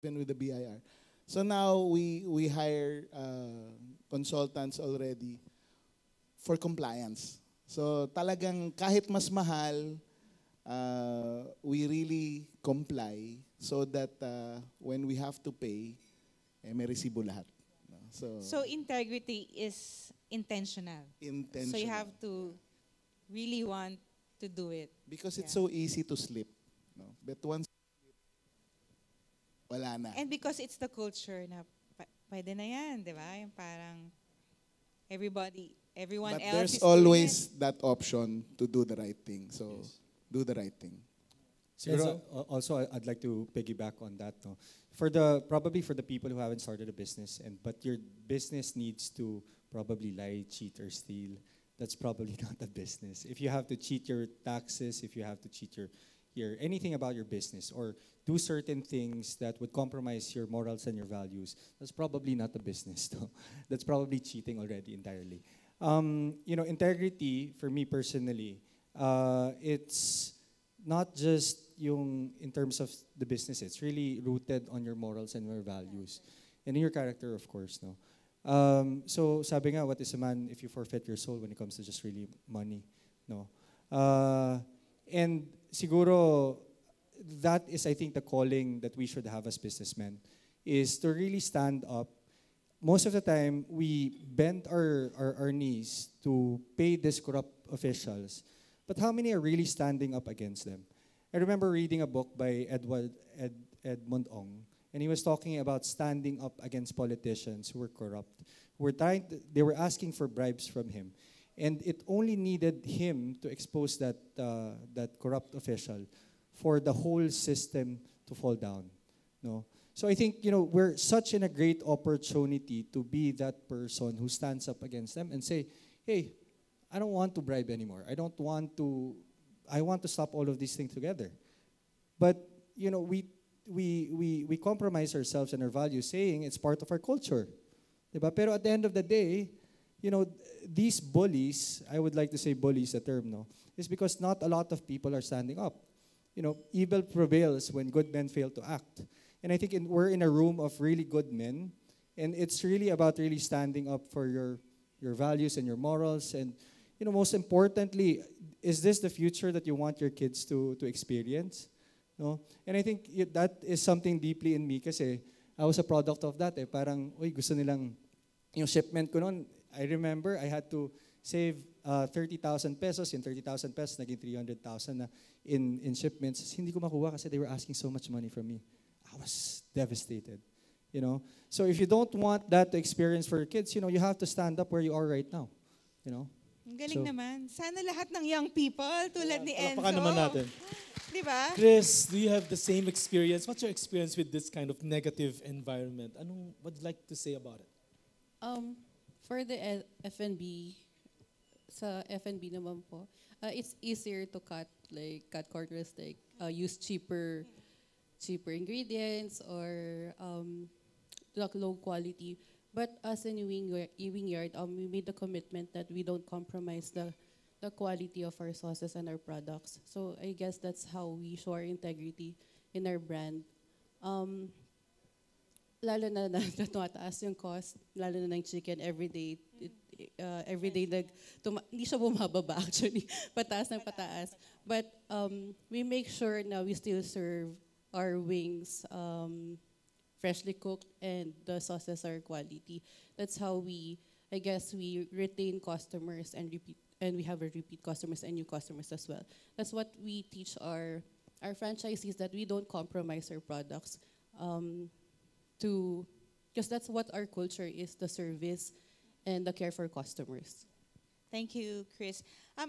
even with the BIR. So now we hire consultants already for compliance. So talagang kahit mas mahal, we really comply so that when we have to pay, may resibo lahat. No? So So integrity is intentional. So you intentional. have to really want to do it. Because it's Yeah. so easy to slip. No? But once, wala na. And because it's the culture na pwede na yan, di ba? Yung parang everyone But else there's is doing it. always that option to do the right thing. So do the right thing. Siguro, also, I'd like to piggyback on that. No? For the probably for the people who haven't started a business, but your business needs to probably lie, cheat, or steal. That's probably not a business. If you have to cheat your taxes, if you have to cheat your anything about your business, or do certain things that would compromise your morals and your values, that's probably not a business. No? That's probably cheating already entirely. Integrity for me personally, it's not just yung in terms of the business, it's really rooted on your morals and your values. And in your character, of course, no? So sabi nga, what is a man if you forfeit your soul when it comes to just really money, no? And siguro, that is, I think, the calling that we should have as businessmen, is to really stand up. Most of the time, we bend our knees to pay these corrupt officials. But how many are really standing up against them? I remember reading a book by Edmund Ong, and he was talking about standing up against politicians who were corrupt. They were asking for bribes from him. And it only needed him to expose that corrupt official for the whole system to fall down. No? So I think, we're such in a great opportunity to be that person who stands up against them and say, hey, I don't want to bribe anymore. I want to stop all of these things together. But, we compromise ourselves and our values saying it's part of our culture. Diba? Pero at the end of the day, these bullies, I would like to say bullies, the term, no, is because not a lot of people are standing up. Evil prevails when good men fail to act. And I think we're in a room of really good men, and it's really about really standing up for your values and your morals. And, most importantly, is this the future that you want your kids to experience? No? And I think that is something deeply in me kasi I was a product of that. Parang, gusto nilang, yung shipment ko noon, I remember I had to save 30,000 pesos. Yung 30,000 pesos, naging 300,000 na in shipments. Hindi ko makuha kasi they were asking so much money from me. I was devastated. So if you don't want that to experience for your kids, you have to stand up where you are right now. Ang galing naman. Sana lahat ng young people tulad ni Enzo. Palakpakan naman natin. Di ba? Chris, do you have the same experience? What's your experience with this kind of negative environment? What would you like to say about it? For the F&B, sa F&B naman po, it's easier to cut corners, use cheaper ingredients or low quality. But as in Ewing Yard, we made the commitment that we don't compromise the quality of our sauces and our products. So I guess that's how we show our integrity in our brand. Lalo na tumataas yung cost, lalo na ng chicken everyday. Everyday hindi siya bumababa actually, pataas ng pataas. But we make sure na we still serve our wings freshly cooked and the sauces are quality. That's how we retain customers and we have a repeat customers and new customers as well. That's what we teach our franchisees, that we don't compromise our products because that's what our culture is, the service and the care for customers. Thank you, Chris. I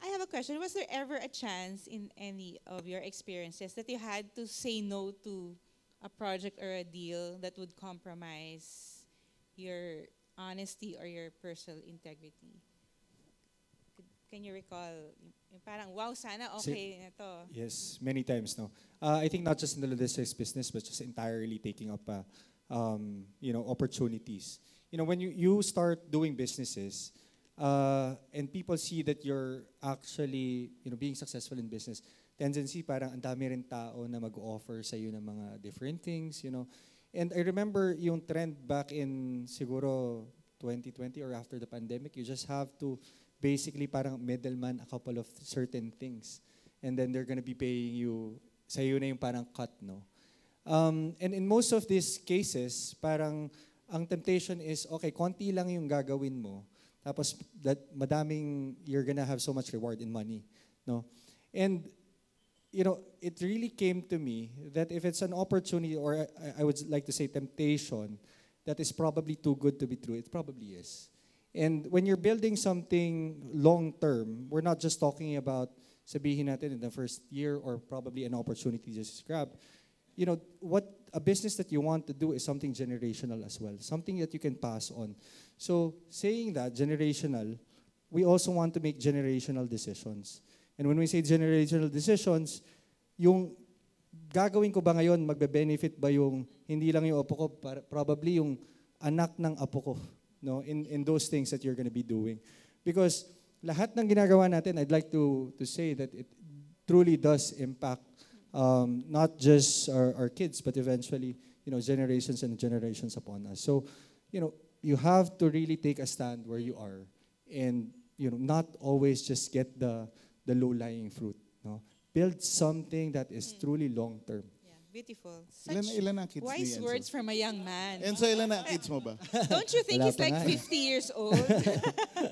have a question. Was there ever a chance in any of your experiences that you had to say no to a project or a deal that would compromise your honesty or your personal integrity? Can you recall? Yung parang, wow, sana okay na to. Yes, many times, no. I think not just in the logistics business, but just entirely taking up, opportunities. When you start doing businesses, and people see that you're actually, being successful in business, tendency parang ang dami rin tao na mag-offer sa iyo ng mga different things, you know. And I remember yung trend back in siguro 2020 or after the pandemic, you just have to basically parang middleman a couple of certain things. And then they're gonna be paying you, sa iyo na yung parang cut, no? And in most of these cases, parang ang temptation is, okay, konti lang yung gagawin mo, tapos that madaming, you're gonna have so much reward in money, no? And, you know, it really came to me that if it's an opportunity, or I would like to say temptation, that is probably too good to be true, it probably is. And when you're building something long-term, we're not just talking about sabihin natin in the first year or probably an opportunity just grab. You know, what a business that you want to do is something generational as well, something that you can pass on. So saying that, generational, we also want to make generational decisions. And when we say generational decisions, yung gagawin ko ba ngayon, magbe-benefit ba yung, hindi lang yung apo ko, probably yung anak ng apo ko, no? In those things that you're gonna be doing. Because lahat ng ginagawa natin, I'd like to say that it truly does impact not just our kids, but eventually, you know, generations and generations upon us. So, you know, you have to really take a stand where you are, and you know, not always just get the low-lying fruit. No, build something that is truly long-term. Yeah, beautiful. Ilan ang kids Wise ni Enzo? words from a young man. Enzo, ilan ang kids mo ba? Don't you think Wala he's pa like nga eh. 50 years old?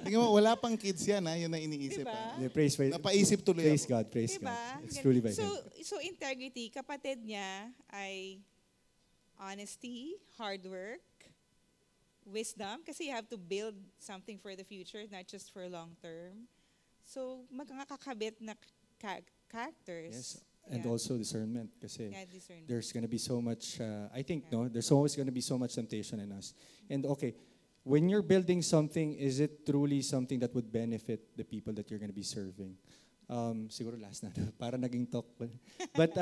Tingnan mo, wala pang kids yan, ha? Yun ang iniisip. Diba? Ha? Yeah, Napaisip tuloy praise ako. God, praise Diba? God. It's truly by so, Him. so integrity, kapatid niya ay honesty, hard work, wisdom, kasi you have to build something for the future, not just for long term. So, magkakakabit na characters. Yes, and Yeah. also discernment, kasi Yeah, discernment. there's gonna be so much, I think, no, there's always gonna be so much temptation in us. And okay, when you're building something, is it truly something that would benefit the people that you're gonna be serving? Siguro last na, para naging talk. But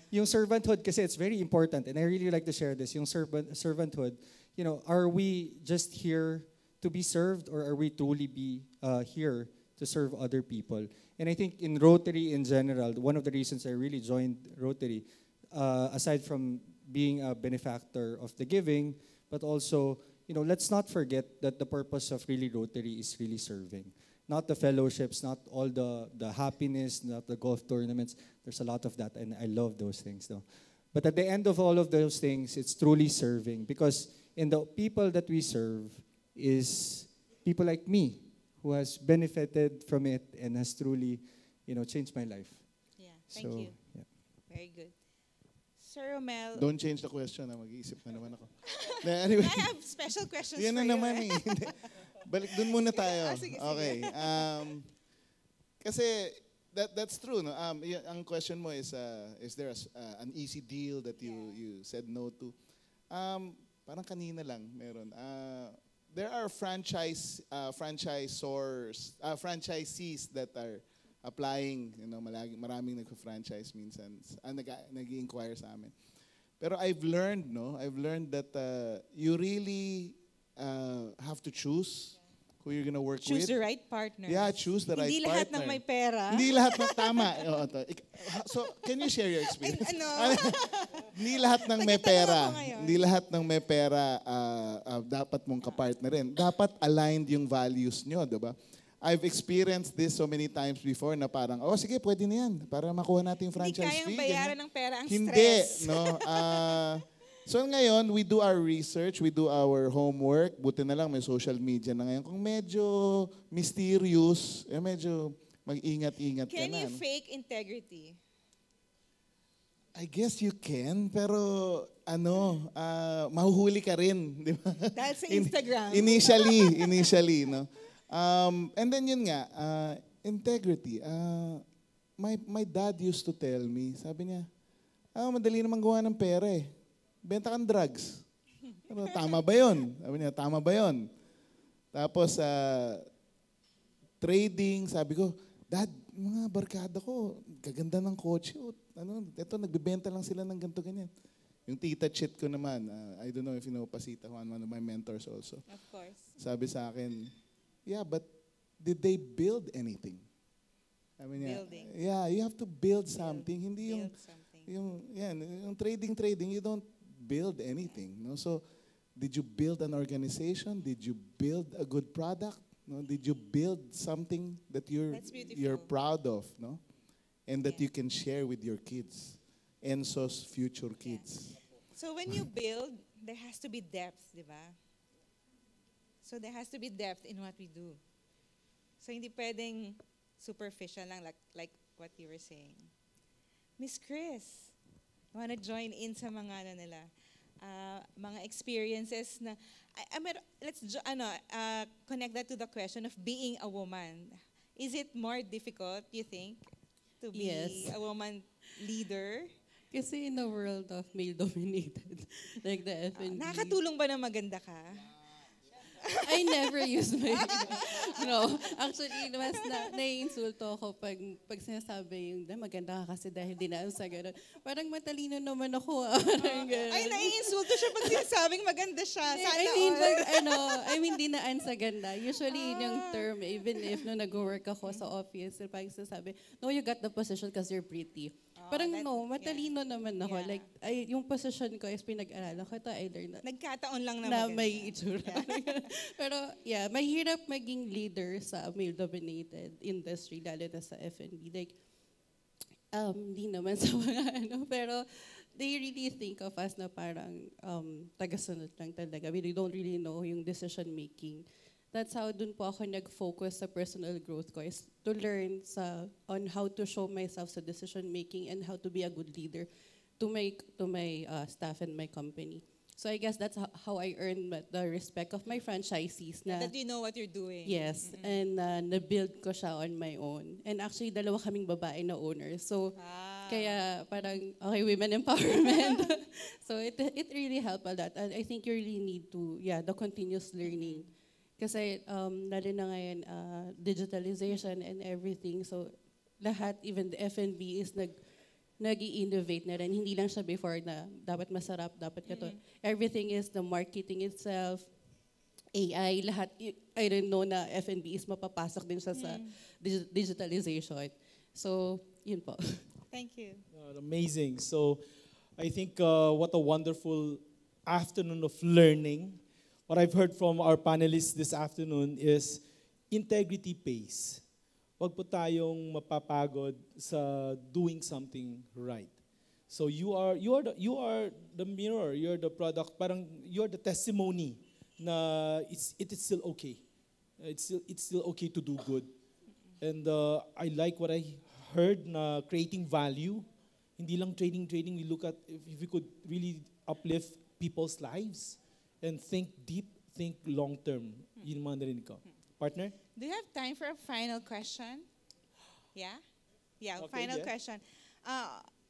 yung servanthood, kasi it's very important, and I really like to share this, yung servanthood, you know, are we just here to be served, or are we truly be here to serve other people? And I think in Rotary in general, one of the reasons I really joined Rotary, aside from being a benefactor of the giving, but also, you know, let's not forget that the purpose of really Rotary is really serving. Not the fellowships, not all the happiness, not the golf tournaments. There's a lot of that, and I love those things, though. But at the end of all of those things, it's truly serving, because in the people that we serve is people like me, who has benefited from it and has truly, you know, changed my life. Yeah, thank you. Yeah. Very good. Sir Romel, Don't change the question, ha? Mag-iisip na naman ako. Anyway, I have special questions yan for na you. naman eh. Hindi. Balik dun muna tayo. Sige. Okay. Kasi that's true, no? Ang question mo is there an easy deal that you said no to? Parang kanina lang meron. There are franchisees that are applying, you know, maraming nagko-franchise minsan, nag-i-inquire sa amin. Pero I've learned that you really have to choose who you're gonna work Choose with. the right partner. Yeah, choose the right Hindi partner. lahat ng may pera. Hindi lahat ng tama. So, can you share your experience? Ano? Hindi lahat ng may pera. ako ngayon. Hindi lahat ng may pera dapat mong kapartnerin. Dapat aligned yung values nyo, di ba? I've experienced this so many times before na parang, oh sige, pwede na yan para makuha natin yung Hindi franchise kayang fee. bayaran ganyan. ng pera ang Hindi, stress. no? So ngayon, we do our research, we do our homework. Buti na lang may social media na ngayon. Kung medyo mysterious, medyo mag-ingat-ingat ka Can na. you no? fake integrity? I guess you can, pero mahuhuli ka rin, di ba? Dahil sa Instagram. Initially, no? And then yun nga, integrity. My dad used to tell me, sabi niya, madali naman gawa ng pera eh. Benta kang drugs. Pero tama ba yun? Sabi niya, tama ba yun? Tapos, trading, sabi ko, Dad, mga barkada ko, gaganda ng kotse. Ito, nagbibenta lang sila ng ganito, ganyan. Yung tita Chit ko naman, I don't know if you know Pasita, one of my mentors also. Of course. Sabi sa akin, yeah, but did they build anything? Sabi niya, Building. yeah, you have to build something. Hindi yung, Build something. yung trading, you don't build anything. No? So, did you build an organization? Did you build a good product? No? Did you build something that That's beautiful. you're proud of? No? And that Yeah. you can share with your kids, Enzo's future kids. So when you build, there has to be depth, di ba? So there has to be depth in what we do. So hindi pwedeng superficial lang like what you were saying. Miss Chris, wanna join in sa mga ano nila, mga experiences na connect that to the question of being a woman. Is it more difficult, you think, to be Yes. a woman leader? Kasi in the world of male-dominated, like the F&B, Nakakatulong ba na maganda ka? I never use my, no. Actually, mas naiinsulto ako pag sinasabi yung, maganda ka kasi dahil dinaan sa gano'n. Parang matalino naman ako. Parang gano'n. Ay, naiinsulto siya pag sinasabing maganda siya. Sana I mean, all. dinaan sa ganda. Usually, yun yung term, even if no nag-work ako sa office, pag sinasabi, no, you got the position because you're pretty. Parang matalino naman ako. Yeah. Like, yung position ko is pinag-aralan ko. Ito, I learned that. Nagkataon lang na Na maganda. may itsura. Pero yeah, mahirap maging leader sa male-dominated industry, lalo na sa F&B. Like, di naman sa mga ano, pero they really think of us na parang tagasunod lang talaga. We don't really know yung decision making. That's how dun po ako nag-focus sa personal growth ko, is to learn on how to show myself sa decision making and how to be a good leader to my staff and my company. So I guess that's how I earned the respect of my franchisees. Na, That you know what you're doing. yes, and na-build ko siya on my own. And actually, dalawa kaming babae na owners. So, kaya parang, okay, women empowerment. So it really helped a lot. And I think you really need to, the continuous learning. Kasi lalo na ngayon, digitalization and everything. So lahat, even the F&B is nag-i-innovate na rin. Hindi lang siya before na dapat masarap, dapat kato. Everything is the marketing itself, AI, lahat. I don't know na F&B is mapapasok din siya sa digitalization. So, yun po. Thank you. Amazing. So I think what a wonderful afternoon of learning. What I've heard from our panelists this afternoon is integrity pays. Huwag po tayong mapapagod sa doing something right. So you are the mirror, you're the product, parang you're the testimony na it is still okay. It's still okay to do good. And I like what I heard na creating value. Hindi lang trading, we look at if we could really uplift people's lives. And think deep, think long term. Yun mga narinig ko. Partner? Do you have time for a final question? Yeah? Yeah, Okay, final yeah. question.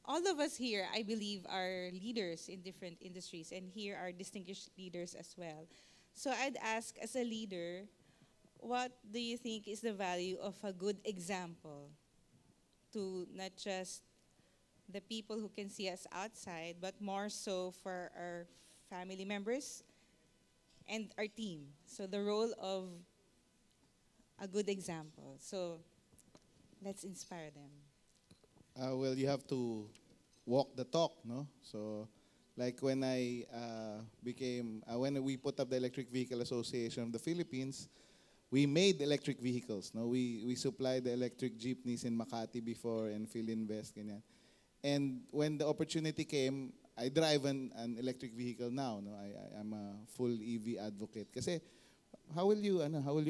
All of us here, I believe, are leaders in different industries, and here are distinguished leaders as well. So I'd ask, as a leader, what do you think is the value of a good example to not just the people who can see us outside, but more so for our family members and our team? So the role of a good example. So let's inspire them. Well, you have to walk the talk, no? So, like when when we put up the Electric Vehicle Association of the Philippines, we made electric vehicles, no? We supplied the electric jeepneys in Makati before and Philinvest, ganyan. And when the opportunity came, I drive an electric vehicle now, no? I'm a full EV advocate. Kasi how will you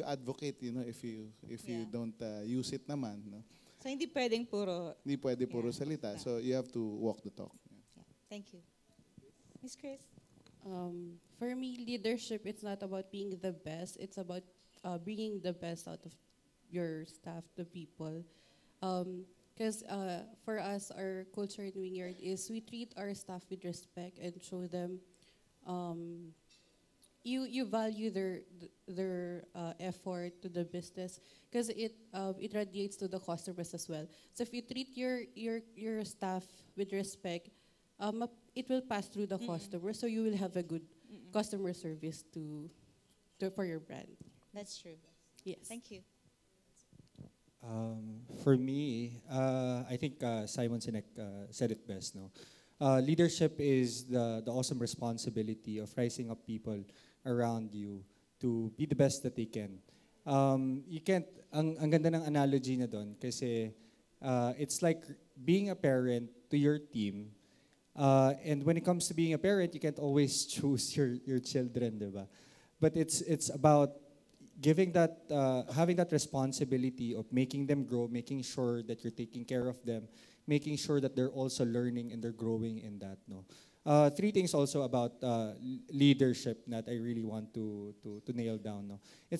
advocate, if you don't use it naman, no? So hindi pwedeng puro. Hindi pwede puro Yeah. salita. Yeah. So you have to walk the talk. Yeah. Thank you. Miss Chris? For me, leadership, it's not about being the best. It's about bringing the best out of your staff, the people. Because for us, our culture in Wingyard is we treat our staff with respect and show them you value their effort to the business, because it radiates to the customers as well. So if you treat your staff with respect, it will pass through the customer, so you will have a good customer service for your brand. That's true. Yes. Thank you. For me, I think Simon Sinek said it best. No, leadership is the awesome responsibility of rising up people around you to be the best that they can. You can't. Ang ganda ng analogy na doon kasi it's like being a parent to your team. And when it comes to being a parent, you can't always choose your children, diba? But it's about giving that having that responsibility of making them grow, making sure that you're taking care of them, making sure that they're also learning and they're growing in that. No, three things also about leadership that I really want to nail down. No, it's